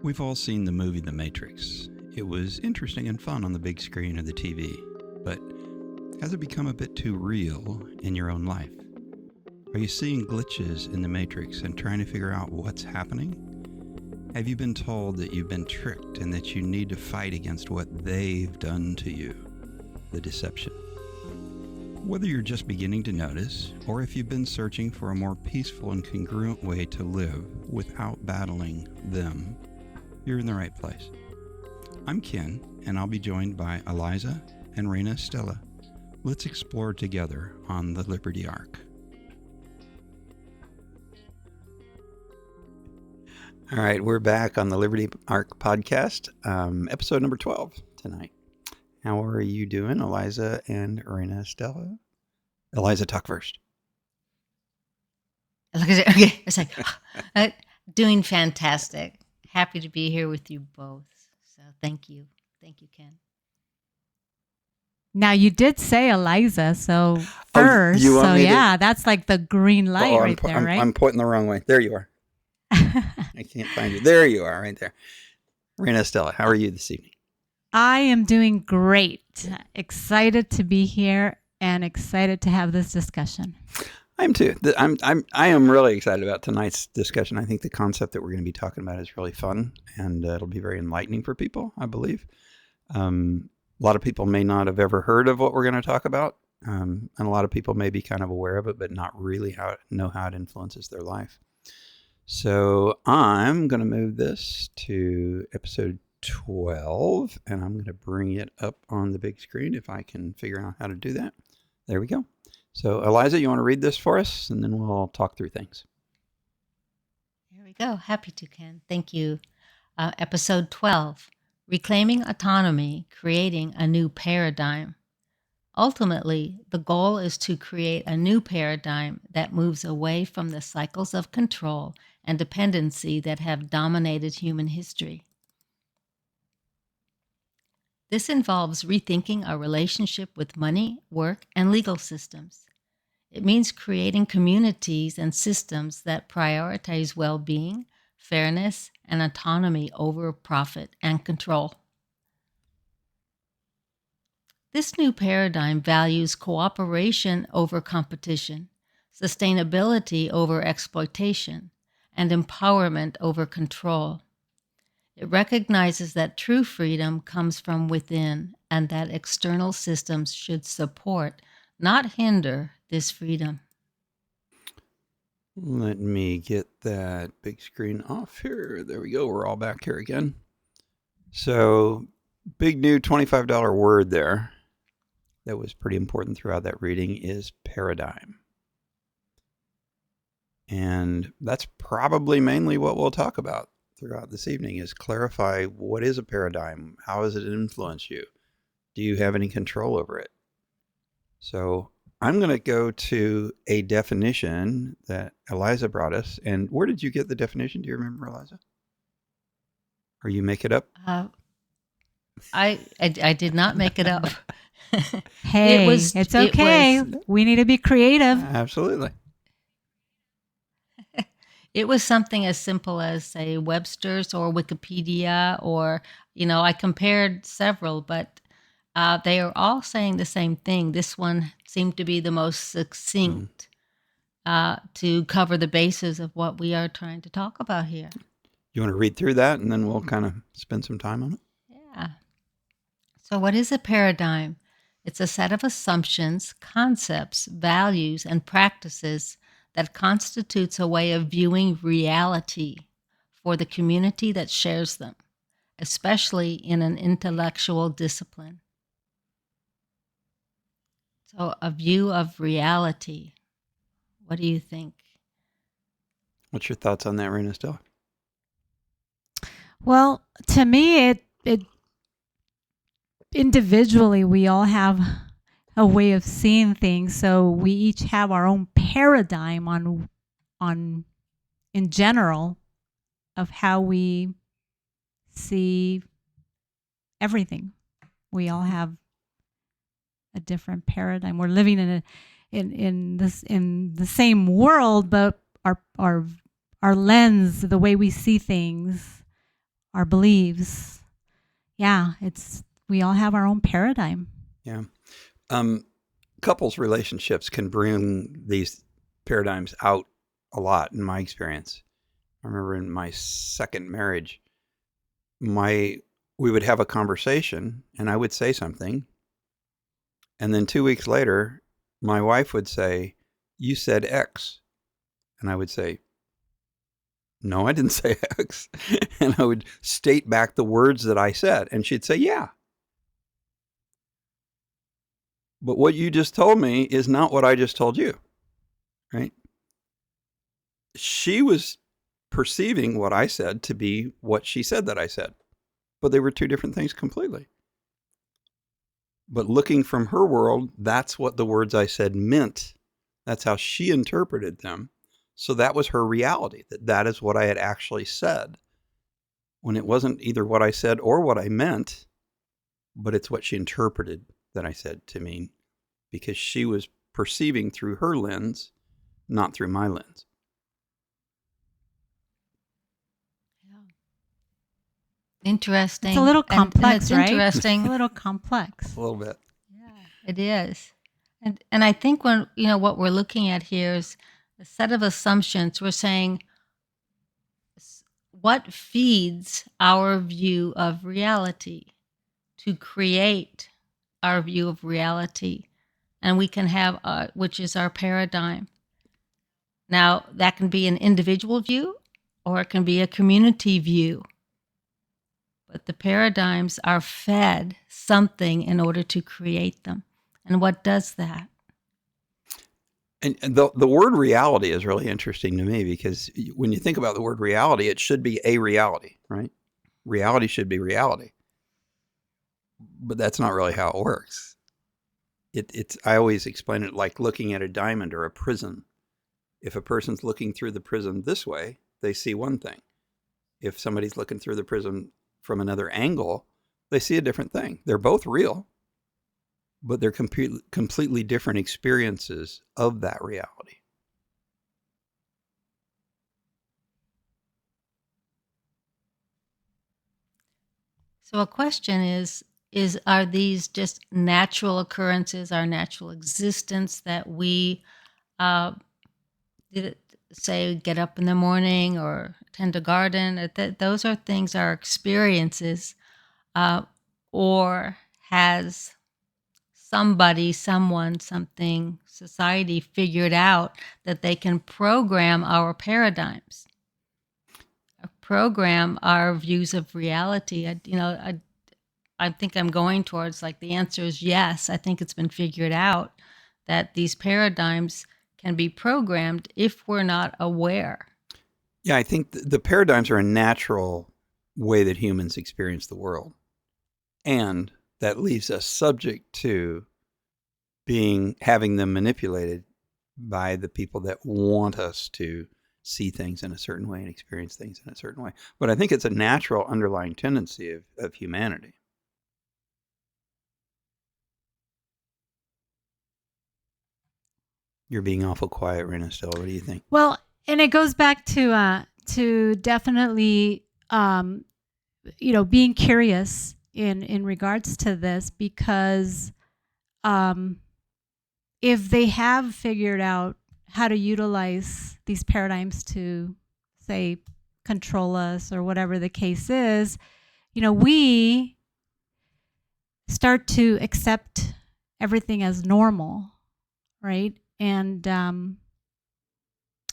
We've all seen the movie The Matrix. It was interesting and fun on the big screen of the TV, but has it become a bit too real in your own life? Are you seeing glitches in the Matrix and trying to figure out what's happening? Have you been told that you've been tricked and that you need to fight against what they've done to you? The deception. Whether you're just beginning to notice, or if you've been searching for a more peaceful and congruent way to live without battling them, you're in the right place. I'm Ken, and I'll be joined by Eliza and Rena Stella. Let's explore together on the Liberty Ark. All right, we're back on the Liberty Ark Podcast, episode number 12 tonight. How are you doing, Eliza and Rena Stella? Eliza, talk first. Okay, it's like, doing fantastic. Happy to be here with you both. So thank you. Thank you, Ken. Now, you did say Eliza, so first. That's like the green light there, right? I'm pointing the wrong way. There you are. I can't find you. There you are, right there. Rena Stella, how are you this evening? I am doing great. Excited to be here and excited to have this discussion. I am too. I am really excited about tonight's discussion. I think the concept that we're going to be talking about is really fun, and it'll be very enlightening for people, I believe. A lot of people may not have ever heard of what we're going to talk about, and a lot of people may be kind of aware of it, but not really know how it influences their life. So I'm going to move this to episode 12, and I'm going to bring it up on the big screen if I can figure out how to do that. There we go. So Eliza, you want to read this for us, and then we'll talk through things. Here we go. Happy to, Ken. Thank you. Episode 12, Reclaiming Autonomy, Creating a New Paradigm. Ultimately, the goal is to create a new paradigm that moves away from the cycles of control and dependency that have dominated human history. This involves rethinking our relationship with money, work, and legal systems. It means creating communities and systems that prioritize well-being, fairness, and autonomy over profit and control. This new paradigm values cooperation over competition, sustainability over exploitation, and empowerment over control. It recognizes that true freedom comes from within and that external systems should support, not hinder, this freedom. Let me get that big screen off here. There we go. We're all back here again. So, big new $25 word there that was pretty important throughout that reading is paradigm. And that's probably mainly what we'll talk about throughout this evening, is clarify what is a paradigm? How does it influence you? Do you have any control over it? So I'm going to go to a definition that Eliza brought us. And where did you get the definition? Do you remember, Eliza? Or you make it up? I did not make it up. Hey, it's okay. We need to be creative. Absolutely. It was something as simple as, say, Webster's or Wikipedia, or, I compared several, but they are all saying the same thing. This one seemed to be the most succinct to cover the basis of what we are trying to talk about here. You want to read through that, and then we'll kind of spend some time on it? Yeah. So what is a paradigm? It's a set of assumptions, concepts, values, and practices that constitutes a way of viewing reality for the community that shares them, especially in an intellectual discipline. So a view of reality. What do you think? What's your thoughts on that, Rena Stella? Well, to me, it individually, we all have a way of seeing things, so we each have our own paradigm on in general of how we see everything. We all have a different paradigm. We're living in the same world, but our lens, the way we see things, our beliefs. Yeah, we all have our own paradigm. Yeah. Couples relationships can bring these paradigms out a lot in my experience. I remember in my second marriage, we would have a conversation and I would say something. And then 2 weeks later, my wife would say, "You said X." And I would say, "No, I didn't say X." And I would state back the words that I said. And she'd say, "Yeah. But what you just told me is not what I just told you." Right? She was perceiving what I said to be what she said that I said. But they were two different things completely. But looking from her world, that's what the words I said meant. That's how she interpreted them. So that was her reality, that is what I had actually said. When it wasn't either what I said or what I meant, but it's what she interpreted that I said to mean, because she was perceiving through her lens, not through my lens. Interesting. It's a little complex, and it's right? Interesting. A little complex. A little bit. Yeah, it is. And I think when, what we're looking at here is a set of assumptions. We're saying what feeds our view of reality to create our view of reality. And we can have, which is our paradigm. Now, that can be an individual view or it can be a community view. But the paradigms are fed something in order to create them. And what does that? And the word reality is really interesting to me, because when you think about the word reality, it should be a reality, right? Reality should be reality. But that's not really how it works. I always explain it like looking at a diamond or a prism. If a person's looking through the prism this way, they see one thing. If somebody's looking through the prism from another angle, they see a different thing. They're both real, but they're completely different experiences of that reality. So a question is are these just natural occurrences, our natural existence that we say get up in the morning or tend to garden? Those are things, our experiences, or has somebody, someone, something, society figured out that they can program our paradigms, program our views of reality? I think I'm going towards like the answer is yes. I think it's been figured out that these paradigms can be programmed if we're not aware. Yeah, I think the paradigms are a natural way that humans experience the world. And that leaves us subject to having them manipulated by the people that want us to see things in a certain way and experience things in a certain way. But I think it's a natural underlying tendency of humanity. You're being awful quiet, Rena, still. What do you think? Well, and it goes back to definitely, being curious in regards to this, because if they have figured out how to utilize these paradigms to, say, control us or whatever the case is, we start to accept everything as normal, right? And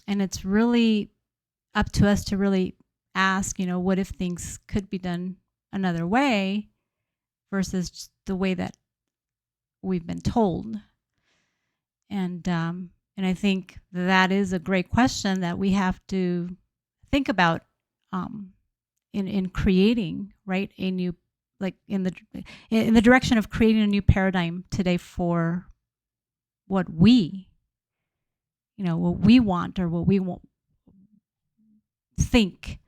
it's really up to us to really ask, what if things could be done another way versus the way that we've been told. And I think that is a great question that we have to think about in creating, right, a new, like in the direction of creating a new paradigm today for what we want or what we think,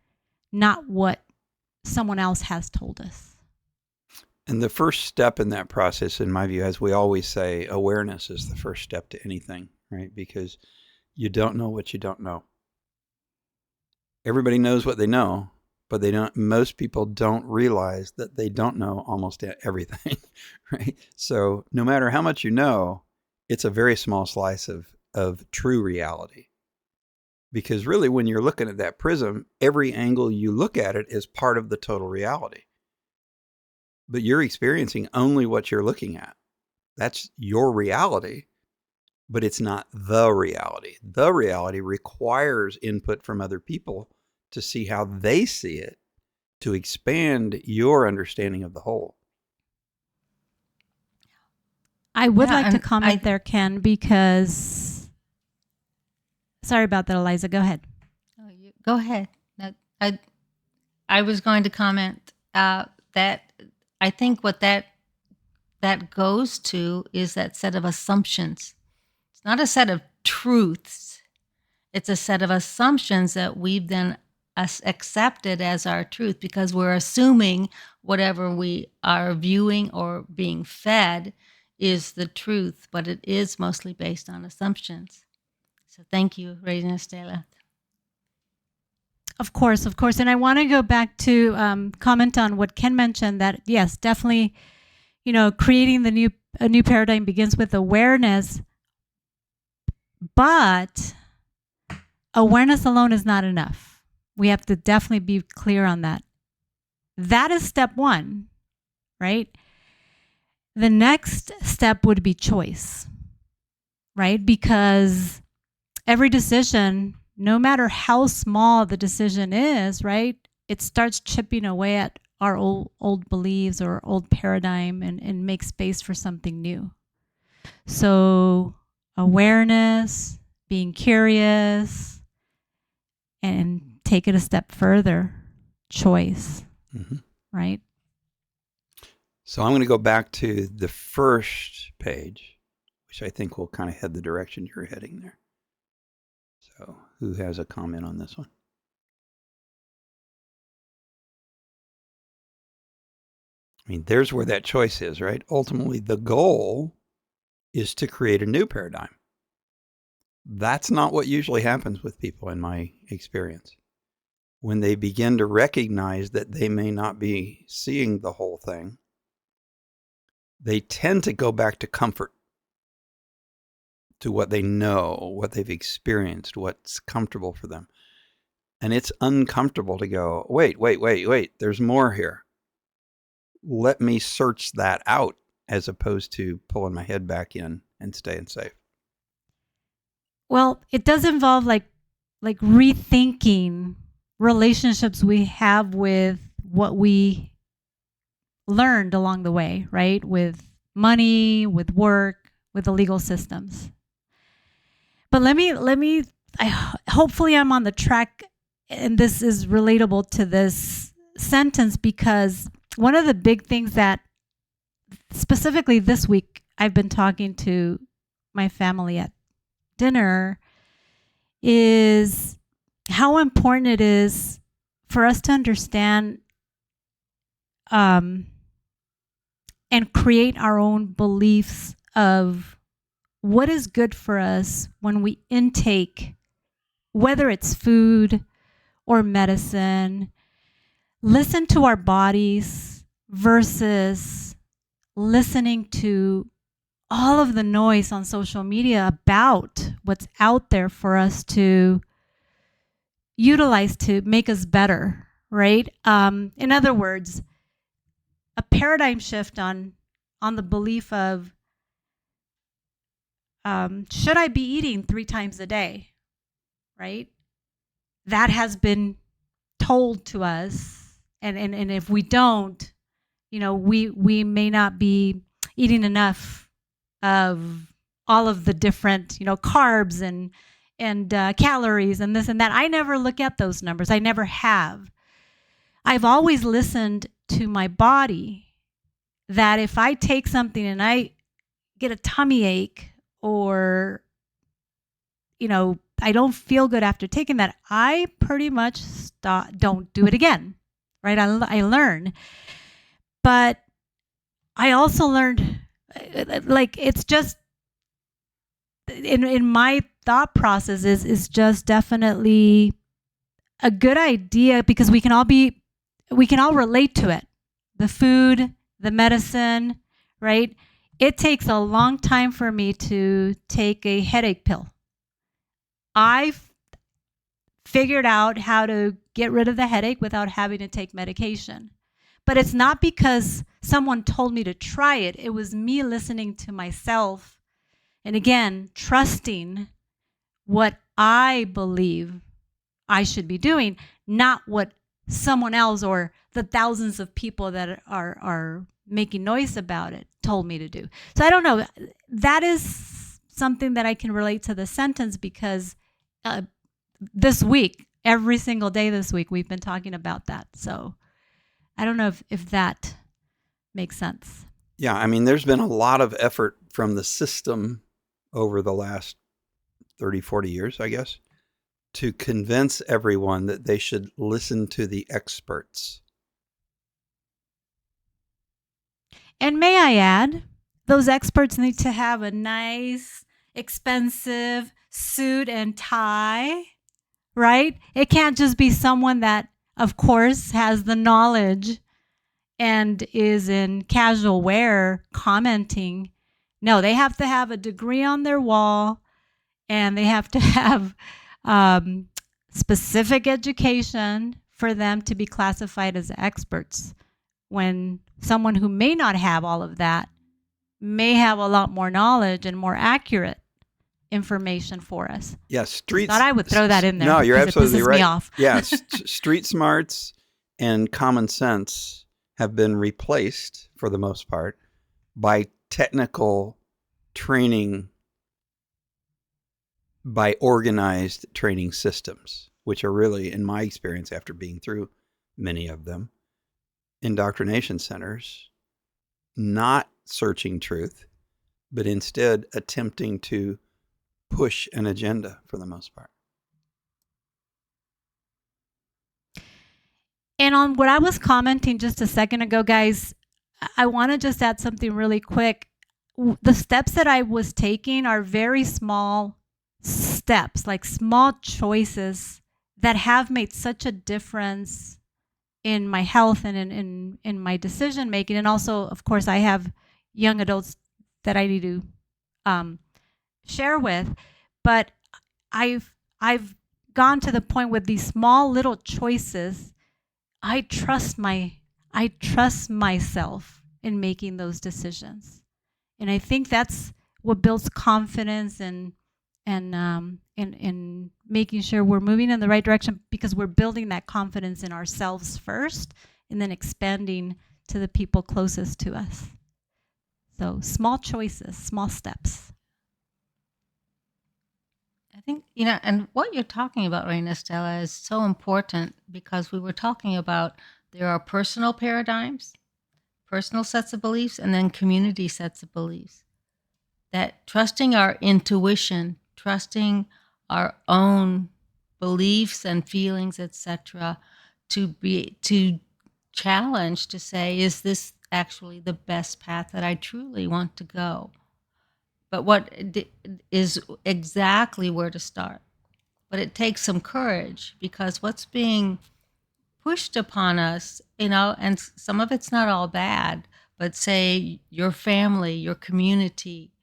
not what someone else has told us. And the first step in that process, in my view, as we always say, awareness is the first step to anything, right? Because you don't know what you don't know. Everybody knows what they know, but most people don't realize that they don't know almost everything, right? So no matter how much you know, it's a very small slice of true reality. Because really, when you're looking at that prism, every angle you look at it is part of the total reality. But you're experiencing only what you're looking at. That's your reality, but it's not the reality. The reality requires input from other people to see how they see it, to expand your understanding of the whole. I would like to comment there, Ken, because... Sorry about that, Eliza. Go ahead. Go ahead. I was going to comment that I think what that goes to is that set of assumptions. It's not a set of truths. It's a set of assumptions that we've then accepted as our truth, because we're assuming whatever we are viewing or being fed is the truth, but it is mostly based on assumptions. So thank you, Reina Estela. Of course. And I want to go back to comment on what Ken mentioned, that yes, definitely, creating a new paradigm begins with awareness, but awareness alone is not enough. We have to definitely be clear on that. That is step one, right? The next step would be choice, right? Because every decision, no matter how small the decision is, right, it starts chipping away at our old beliefs or old paradigm and make space for something new. So awareness, being curious, and take it a step further, choice, right? So I'm going to go back to the first page, which I think will kind of head the direction you're heading there. So who has a comment on this one? I mean, there's where that choice is, right? Ultimately, the goal is to create a new paradigm. That's not what usually happens with people in my experience. When they begin to recognize that they may not be seeing the whole thing, they tend to go back to comfort, to what they know, what they've experienced, what's comfortable for them. And it's uncomfortable to go, wait, there's more here. Let me search that out, as opposed to pulling my head back in and staying safe. Well, it does involve like rethinking relationships we have with what we learned along the way, right? With money, with work, with the legal systems. But hopefully I'm on the track, and this is relatable to this sentence, because one of the big things that specifically this week I've been talking to my family at dinner is how important it is for us to understand and create our own beliefs of what is good for us when we intake, whether it's food or medicine. Listen to our bodies versus listening to all of the noise on social media about what's out there for us to utilize to make us better, right? In other words, a paradigm shift on the belief of, should I be eating 3 times a day, right? That has been told to us. And if we don't, we may not be eating enough of all of the different, carbs and calories and this and that. I never look at those numbers. I never have. I've always listened to my body, that if I take something and I get a tummy ache, or, I don't feel good after taking that, I pretty much don't do it again, right? I learn. But I also learned, it's just, in my thought process is just definitely a good idea because we can all relate to it. The food, the medicine, right? It takes a long time for me to take a headache pill. I've figured out how to get rid of the headache without having to take medication. But it's not because someone told me to try it. It was me listening to myself. And again, trusting what I believe I should be doing, not what someone else or the thousands of people that are making noise about it told me to do. So I don't know. That is something that I can relate to the sentence because this week, every single day this week, we've been talking about that. So I don't know if that makes sense. Yeah, I mean, there's been a lot of effort from the system over the last 30, 40 years, I guess, to convince everyone that they should listen to the experts. And may I add, those experts need to have a nice, expensive suit and tie, right? It can't just be someone that, of course, has the knowledge and is in casual wear commenting. No, they have to have a degree on their wall and they have to have specific education for them to be classified as experts. When someone who may not have all of that may have a lot more knowledge and more accurate information for us. Yes, Thought I would throw that in there. No, you're absolutely it pisses right. Me off. Yeah, street smarts and common sense have been replaced, for the most part, by technical training, by organized training systems, which are really, in my experience, after being through many of them, indoctrination centers, not searching truth, but instead attempting to push an agenda for the most part. And on what I was commenting just a second ago, guys, I want to just add something really quick. The steps that I was taking are very small steps, like small choices that have made such a difference in my health and in my decision making. And also, of course, I have young adults that I need to share with. But I've gone to the point with these small little choices. I trust myself in making those decisions, and I think that's what builds confidence and making sure we're moving in the right direction, because we're building that confidence in ourselves first and then expanding to the people closest to us. So small choices, small steps. I think, and what you're talking about right now, Stella, is so important, because we were talking about there are personal paradigms, personal sets of beliefs, and then community sets of beliefs. That trusting our intuition, trusting our own beliefs and feelings, etc., to challenge, to say, is this actually the best path that I truly want to go? But what is exactly where to start. But it takes some courage, because what's being pushed upon us, and some of it's not all bad, but say your family, your community,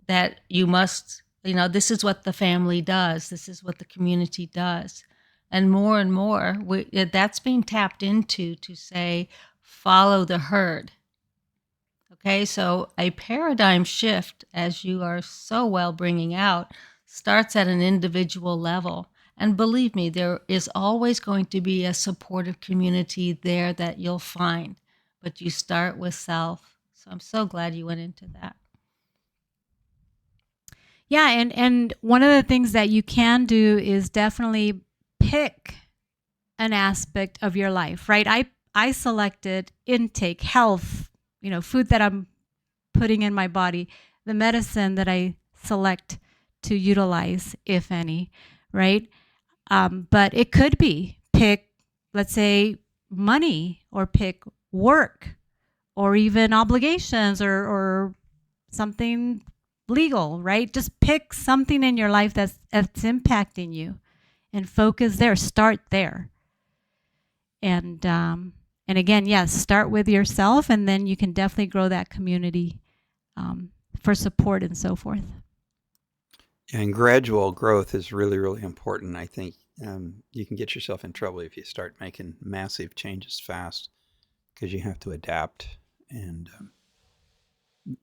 that you must, this is what the family does, this is what the community does. And more, that's being tapped into to say, follow the herd. Okay, so a paradigm shift, as you are so well bringing out, starts at an individual level. And believe me, there is always going to be a supportive community there that you'll find. But you start with self. So I'm so glad you went into that. Yeah, and one of the things that you can do is definitely pick an aspect of your life, right? I selected intake, health, food that I'm putting in my body, the medicine that I select to utilize, if any, right? But it could be pick, let's say, money, or pick work, or even obligations, or something legal, right? Just pick something in your life that's impacting you, and focus there. Start there. And again, yes, start with yourself, and then you can definitely grow that community for support and so forth. And gradual growth is really, really important. I think you can get yourself in trouble if you start making massive changes fast, because you have to adapt. And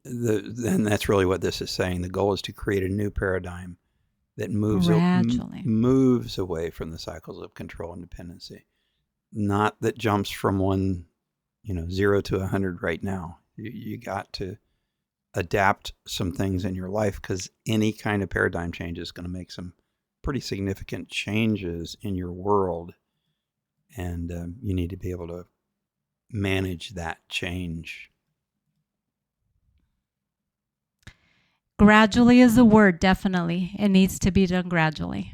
that's really what this is saying. The goal is to create a new paradigm that moves away from the cycles of control and dependency. Not that jumps from 0 to 100 right now. You got to adapt some things in your life, because any kind of paradigm change is going to make some pretty significant changes in your world. And you need to be able to manage that change. Gradually is a word, definitely. It needs to be done gradually.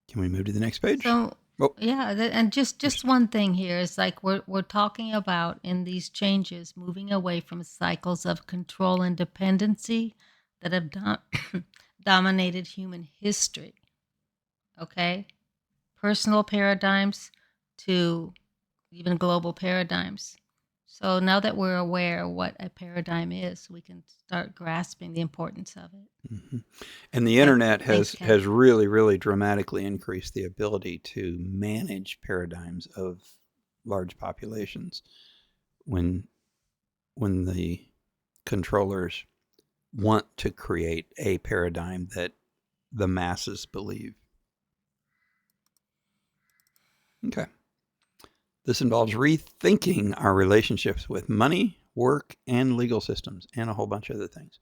Can we move to the next page? So, and just one thing here is like we're talking about in these changes, moving away from cycles of control and dependency that have dominated human history. Okay? Personal paradigms to even global paradigms. So now that we're aware of what a paradigm is, we can start grasping the importance of it. Mm-hmm. And the internet has really, really dramatically increased the ability to manage paradigms of large populations. When the controllers want to create a paradigm that the masses believe. Okay. This involves rethinking our relationships with money, work, and legal systems, and a whole bunch of other things.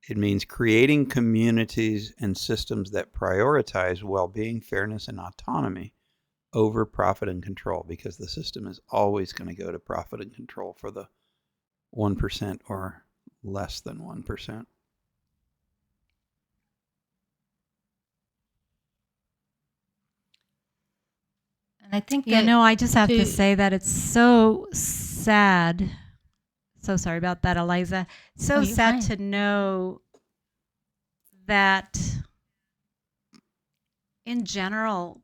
It means creating communities and systems that prioritize well-being, fairness, and autonomy over profit and control, because the system is always going to go to profit and control for the 1% or less than 1%. And I think I just have to say that it's so sad. So sorry about that, Eliza. So sad to know that in general,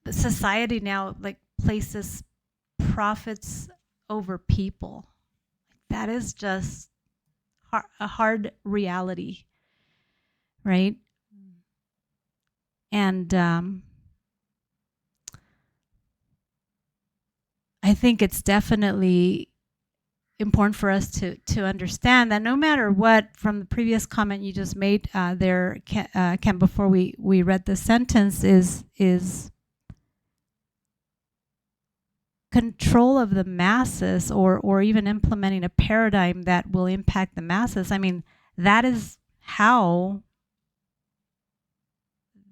society now places profits over people. That is just a hard reality, right? And I think it's definitely important for us to understand that no matter what, from the previous comment you just made there, Ken, before we read the sentence, is control of the masses, or even implementing a paradigm that will impact the masses. I mean, that is how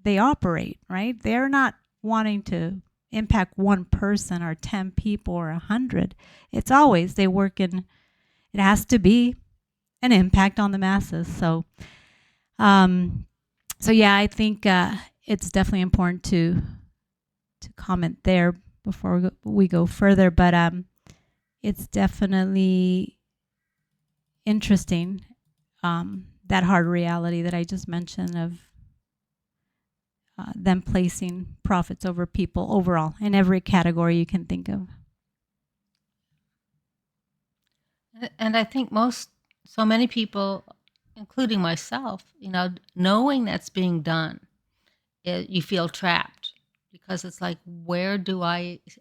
they operate, right? They're not wanting to impact one person or 10 people or 100. It's always it has to be an impact on the masses. So yeah, I think it's definitely important to comment there before we go further, but it's definitely interesting, that hard reality that I just mentioned of them placing profits over people overall in every category you can think of. And I think so many people, including myself, knowing that's being done, you feel trapped, because it's like,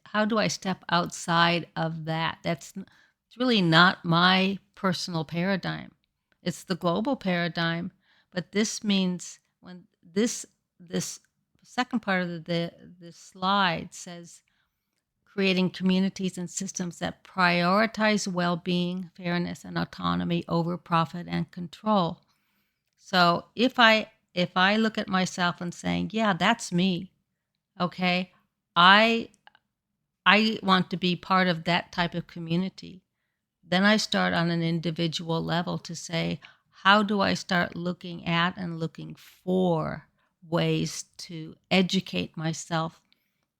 how do I step outside of that? It's really not my personal paradigm. It's the global paradigm. But this means when this second part of this slide says creating communities and systems that prioritize well-being, fairness, and autonomy over profit and control. So if I look at myself and saying, yeah, that's me, okay, I want to be part of that type of community, then I start on an individual level to say, how do I start looking at and looking for ways to educate myself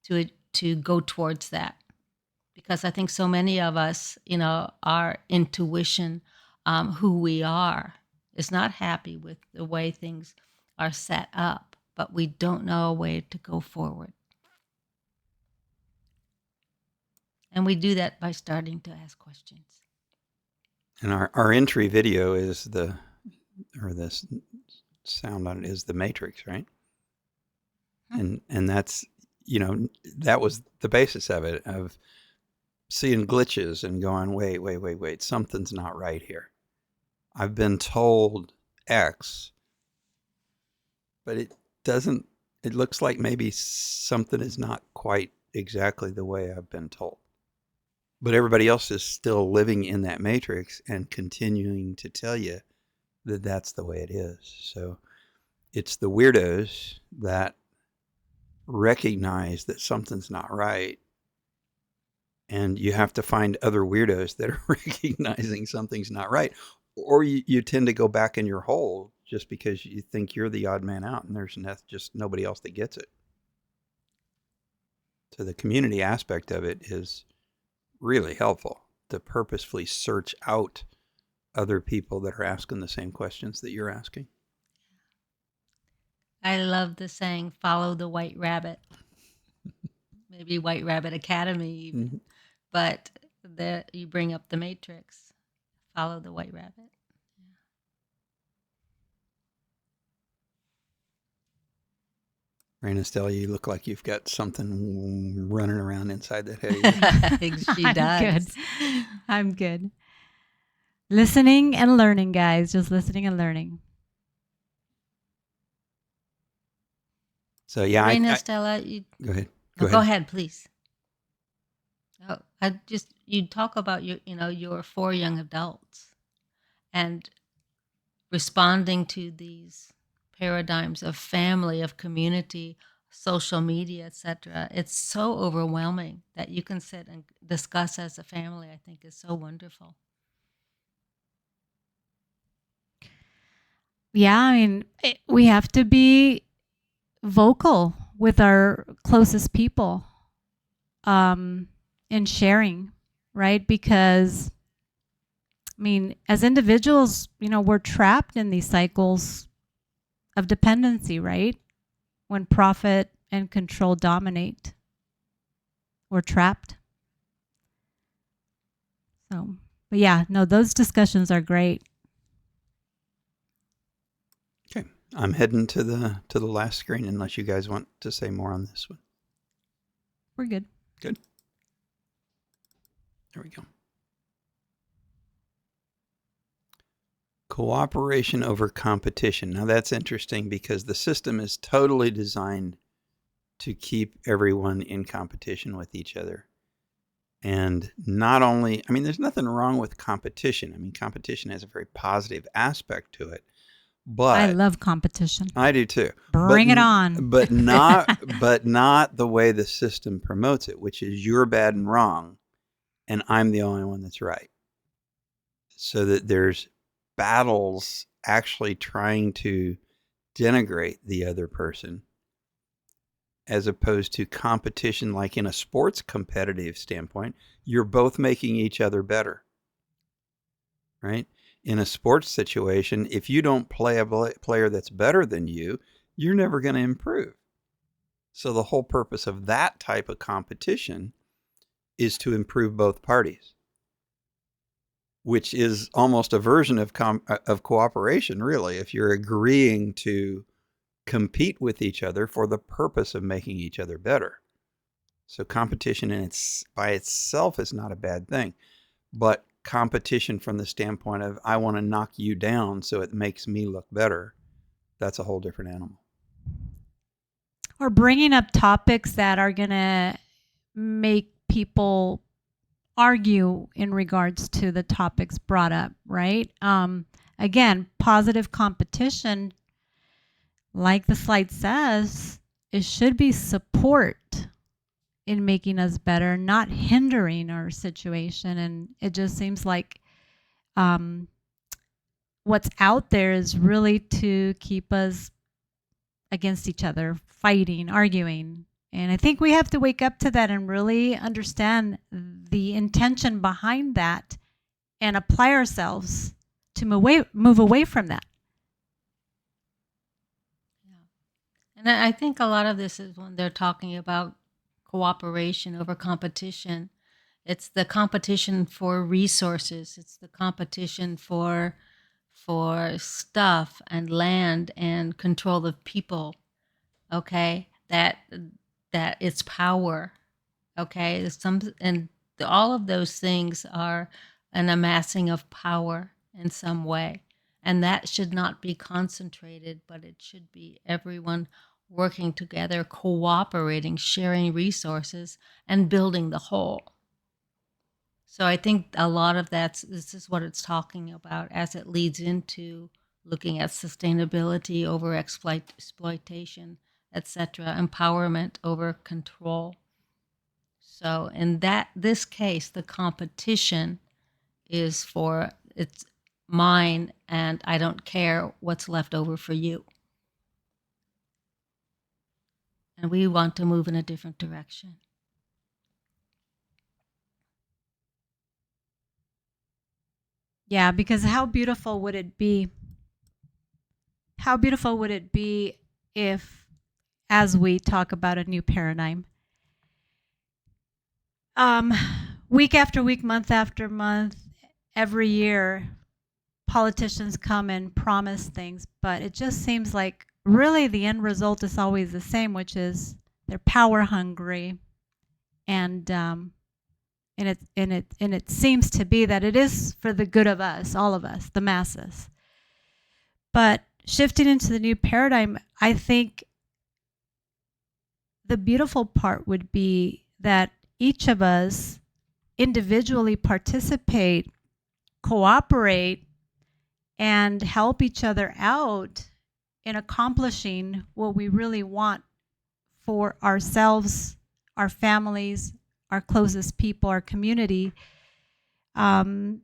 to go towards that? Because I think so many of us, our intuition, who we are, is not happy with the way things are set up, but we don't know a way to go forward. And we do that by starting to ask questions. And our entry video is this sound on it is the Matrix, right? And that's, that was the basis of it, of seeing glitches and going, wait, something's not right here. I've been told X, but it looks like maybe something is not quite exactly the way I've been told. But everybody else is still living in that matrix and continuing to tell you that that's the way it is. So it's the weirdos that recognize that something's not right. And you have to find other weirdos that are recognizing something's not right. Or you tend to go back in your hole just because you think you're the odd man out and there's just nobody else that gets it. So the community aspect of it is really helpful to purposefully search out other people that are asking the same questions that you're asking. I love the saying, follow the white rabbit. Maybe White Rabbit Academy even. Mm-hmm. But you bring up the matrix. Follow the white rabbit. Raina, Stella, you look like you've got something running around inside that head. She does. I'm good. Listening and learning, guys. Just listening and learning. So yeah, Raina, Stella, go ahead. Go ahead, please. Oh, you talk about your 4 young adults and responding to these paradigms of family, of community, social media, etc. It's so overwhelming that you can sit and discuss as a family. I think is so wonderful. Yeah, I mean, we have to be vocal with our closest people in sharing, right? Because, I mean, as individuals, we're trapped in these cycles of dependency, right? When profit and control dominate, we're trapped. So, but yeah, no, those discussions are great. Okay, I'm heading to the last screen unless you guys want to say more on this one. We're good. Good. There we go. Cooperation over competition. Now that's interesting because the system is totally designed to keep everyone in competition with each other. And not only, there's nothing wrong with competition. Competition has a very positive aspect to it. But I love competition. I do too. Bring it on. But not the way the system promotes it, which is you're bad and wrong, and I'm the only one that's right. So that there's battles actually trying to denigrate the other person, as opposed to competition like in a sports competitive standpoint, you're both making each other better, right? In a sports situation, if you don't play a player that's better than you, you're never going to improve. So the whole purpose of that type of competition is to improve both parties, which is almost a version of cooperation, really, if you're agreeing to compete with each other for the purpose of making each other better. So competition by itself is not a bad thing, but competition from the standpoint of I want to knock you down so it makes me look better, that's a whole different animal. Or bringing up topics that are going to make people argue in regards to the topics brought up, right? Again, positive competition, like the slide says, it should be support in making us better, not hindering our situation. And it just seems like what's out there is really to keep us against each other, fighting, arguing. And I think we have to wake up to that and really understand the intention behind that and apply ourselves to move away from that. And I think a lot of this is when they're talking about cooperation over competition. It's the competition for resources. It's the competition for stuff and land and control of people. Okay, that it's power. Okay, all of those things are an amassing of power in some way, and that should not be concentrated, but it should be everyone working together, cooperating, sharing resources, and building the whole. So I think a lot of this is what it's talking about as it leads into looking at sustainability over exploitation, etc., empowerment over control. So in this case, the competition is for it's mine and I don't care what's left over for you. And we want to move in a different direction. Yeah, because how beautiful would it be? How beautiful would it be if, as we talk about a new paradigm, week after week, month after month, every year, politicians come and promise things, but it just seems like really the end result is always the same, which is they're power hungry, and it seems to be that it is for the good of us, all of us, the masses. But shifting into the new paradigm, I think the beautiful part would be that each of us individually participate, cooperate, and help each other out in accomplishing what we really want for ourselves, our families, our closest people, our community, and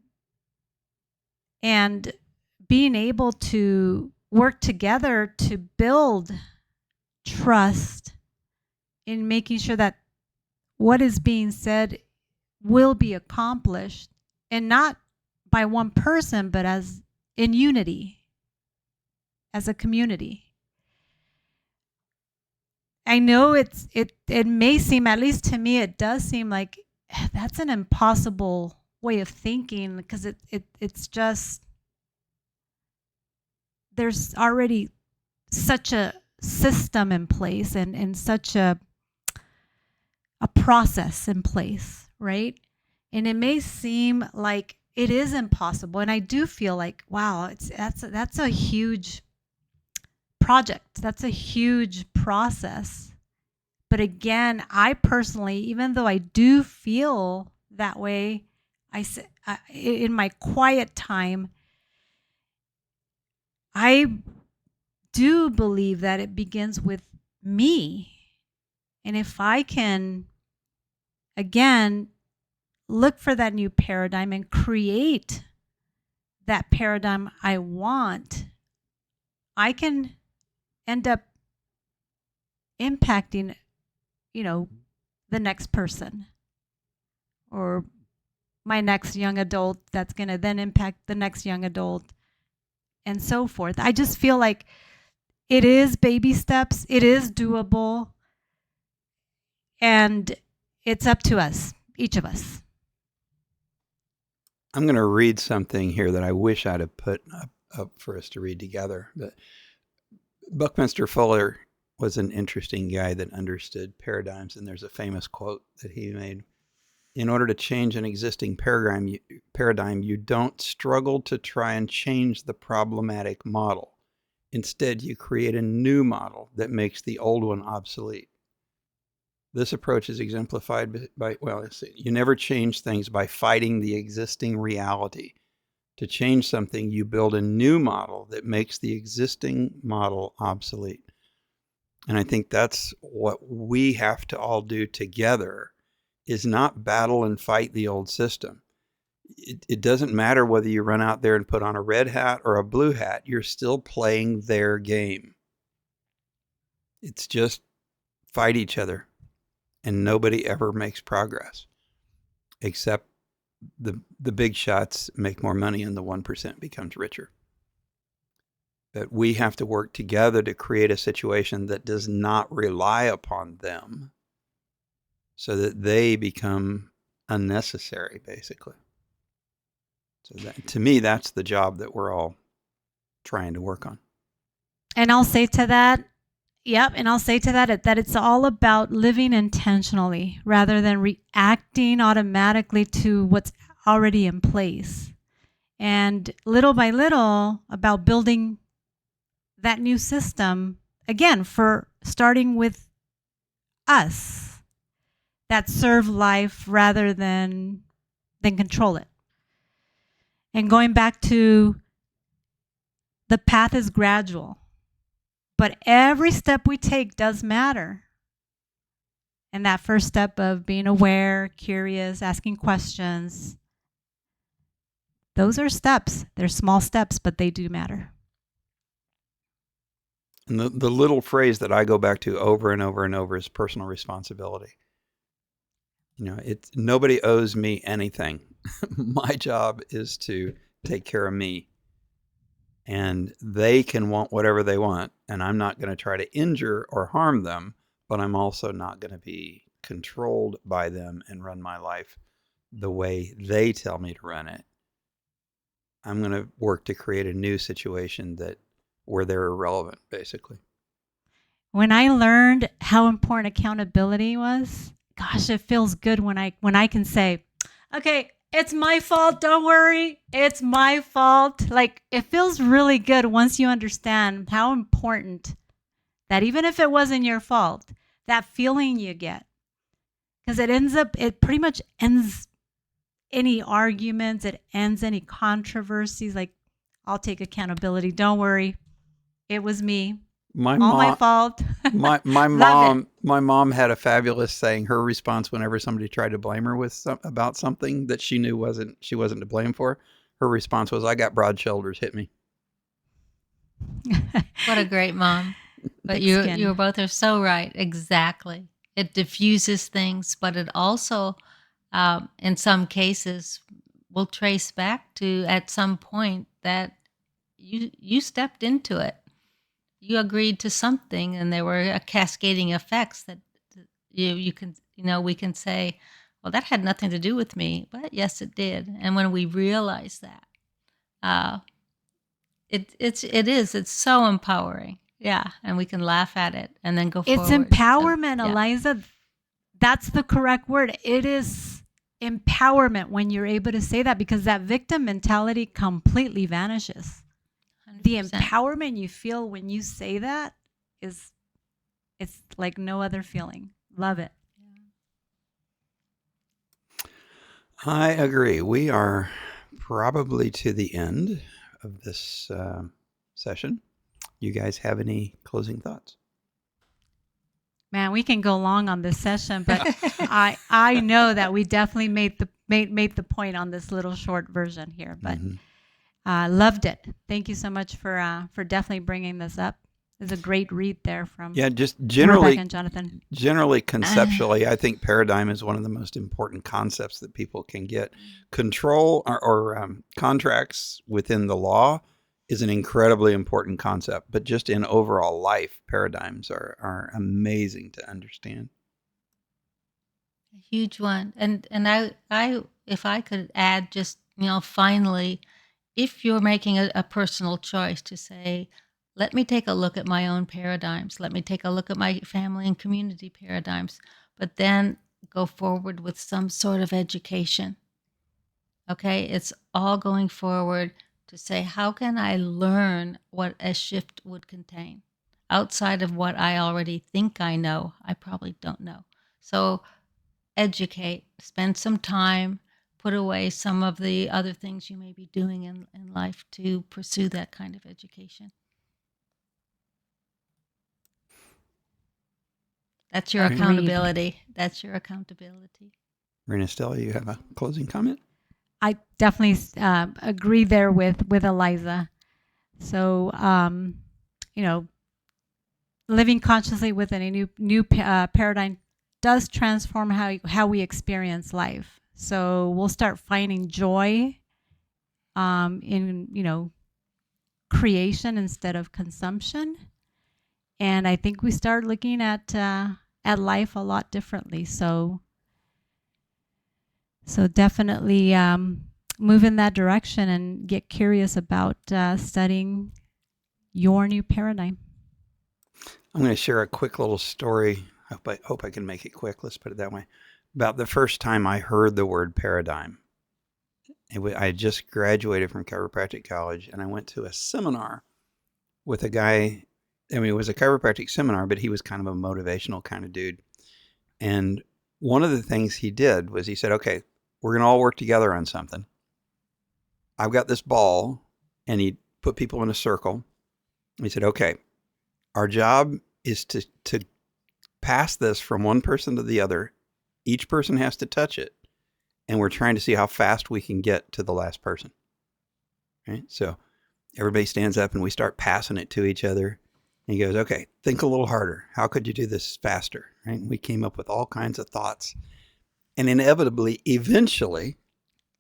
being able to work together to build trust in making sure that what is being said will be accomplished, and not by one person, but as in unity, as a community. I know it may seem, at least to me, it does seem like that's an impossible way of thinking, because it's just, there's already such a system in place and such a process in place, right? And it may seem like it is impossible, and I do feel like, wow, that's a huge project. That's a huge process. But again, I personally, even though I do feel that way, in my quiet time, I do believe that it begins with me. And if I can, again, look for that new paradigm and create that paradigm I want, I can end up impacting, the next person, or my next young adult that's going to then impact the next young adult, and so forth. I just feel like it is baby steps, it is doable, and it's up to us, each of us. I'm going to read something here that I wish I'd have put up for us to read together. But Buckminster Fuller was an interesting guy that understood paradigms, and there's a famous quote that he made. In order to change an existing paradigm, you don't struggle to try and change the problematic model. Instead, you create a new model that makes the old one obsolete. This approach is exemplified by you never change things by fighting the existing reality. To change something, you build a new model that makes the existing model obsolete. And I think that's what we have to all do together, is not battle and fight the old system. It doesn't matter whether you run out there and put on a red hat or a blue hat, you're still playing their game. It's just fight each other, and nobody ever makes progress, except the big shots make more money and the 1% becomes richer. But we have to work together to create a situation that does not rely upon them so that they become unnecessary, basically. So that, to me, that's the job that we're all trying to work on. And I'll say to that, that it's all about living intentionally rather than reacting automatically to what's already in place. And little by little about building that new system, again, for starting with us, that serve life rather than control it. And going back to the path is gradual, but every step we take does matter. And that first step of being aware, curious, asking questions, those are steps. They're small steps, but they do matter. And the little phrase that I go back to over and over and over is personal responsibility. It's nobody owes me anything. My job is to take care of me. And they can want whatever they want, and I'm not going to try to injure or harm them, but I'm also not going to be controlled by them and run my life the way they tell me to run it. I'm going to work to create a new situation where they're irrelevant, basically. When I learned how important accountability was, gosh, it feels good when I can say, okay, it's my fault. Don't worry. It's my fault. Like, it feels really good once you understand how important that, even if it wasn't your fault, that feeling you get. Because it pretty much ends any arguments. It ends any controversies. Like, I'll take accountability. Don't worry. It was me. My fault. My mom had a fabulous saying. Her response whenever somebody tried to blame her about something that she knew she wasn't to blame for, her response was, "I got broad shoulders. Hit me." What a great mom! But you both are so right. Exactly. It diffuses things, but it also, in some cases, will trace back to at some point that you stepped into it. You agreed to something, and there were cascading effects that we can say, well, that had nothing to do with me, but yes, it did. And when we realize that, it's so empowering. Yeah, and we can laugh at it and then go forward. It's empowerment, So, yeah. Eliza. That's the correct word. It is empowerment when you're able to say that, because that victim mentality completely vanishes. 100%. The empowerment you feel when you say that it's like no other feeling. Love it. I agree. We are probably to the end of this session. You guys have any closing thoughts? Man, we can go long on this session, but I know that we definitely made the point on this little short version here. But loved it. Thank you so much for definitely bringing this up. There's a great read there from just generally Rebecca and Jonathan. Generally, conceptually, I think paradigm is one of the most important concepts that people can get. Control or contracts within the law is an incredibly important concept, but just in overall life, paradigms are amazing to understand. A huge one. And I if I could add just, finally, if you're making a personal choice to say, let me take a look at my own paradigms, let me take a look at my family and community paradigms, but then go forward with some sort of education. Okay, it's all going forward to say, how can I learn what a shift would contain? Outside of what I already think I know, I probably don't know. So educate, spend some time, put away some of the other things you may be doing in life to pursue that kind of education. That's your accountability. That's your accountability. Rena Stella, you have a closing comment? I definitely agree there with Eliza. So, living consciously within a new paradigm does transform how we experience life. So we'll start finding joy in, creation instead of consumption. And I think we start looking at life a lot differently. So definitely move in that direction and get curious about studying your new paradigm. I'm going to share a quick little story. I hope I can make it quick. Let's put it that way. About the first time I heard the word paradigm. I had just graduated from chiropractic college, and I went to a seminar with a guy. It was a chiropractic seminar, but he was kind of a motivational kind of dude. And one of the things he did was he said, okay, we're going to all work together on something. I've got this ball, and he put people in a circle. He said, okay, our job is to pass this from one person to the other. Each person has to touch it. And we're trying to see how fast we can get to the last person. Right? So everybody stands up and we start passing it to each other. And he goes, okay, think a little harder. How could you do this faster? Right? And we came up with all kinds of thoughts. And inevitably, eventually,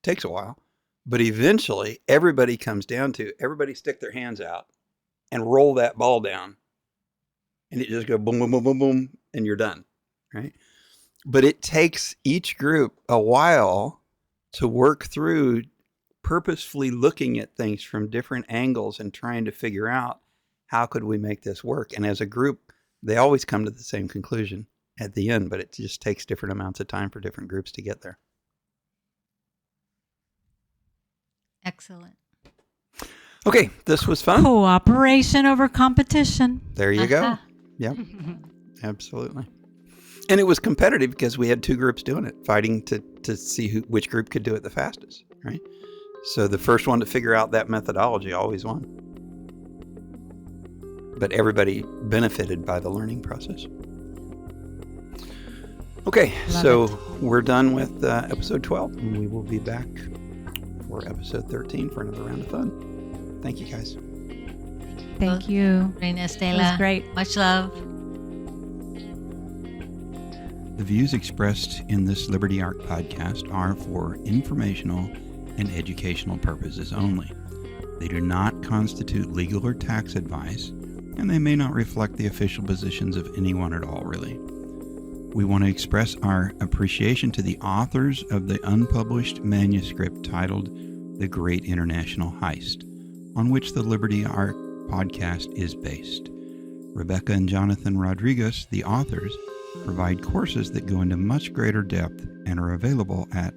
takes a while, but eventually everybody comes down to, everybody stick their hands out and roll that ball down. And it just goes boom, boom, boom, boom, boom, and you're done. Right? But it takes each group a while to work through purposefully looking at things from different angles and trying to figure out how could we make this work. And as a group, they always come to the same conclusion at the end, but it just takes different amounts of time for different groups to get there. Excellent. Okay, this was fun. Cooperation over competition. There you go. Yep, absolutely. And it was competitive because we had two groups doing it, fighting to see which group could do it the fastest, right? So the first one to figure out that methodology always won. But everybody benefited by the learning process. Okay, we're done with episode 12, and we will be back for episode 13 for another round of fun. Thank you, guys. Thank you. Reina Estela. It was great. Much love. The views expressed in this Liberty Ark podcast are for informational and educational purposes only. They do not constitute legal or tax advice, and they may not reflect the official positions of anyone at all, really. We want to express our appreciation to the authors of the unpublished manuscript titled The Great International Heist, on which the Liberty Ark podcast is based. Rebecca and Jonathan Rodriguez, the authors, provide courses that go into much greater depth and are available at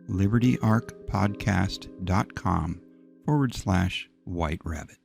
libertyarkpodcast.com/white rabbit.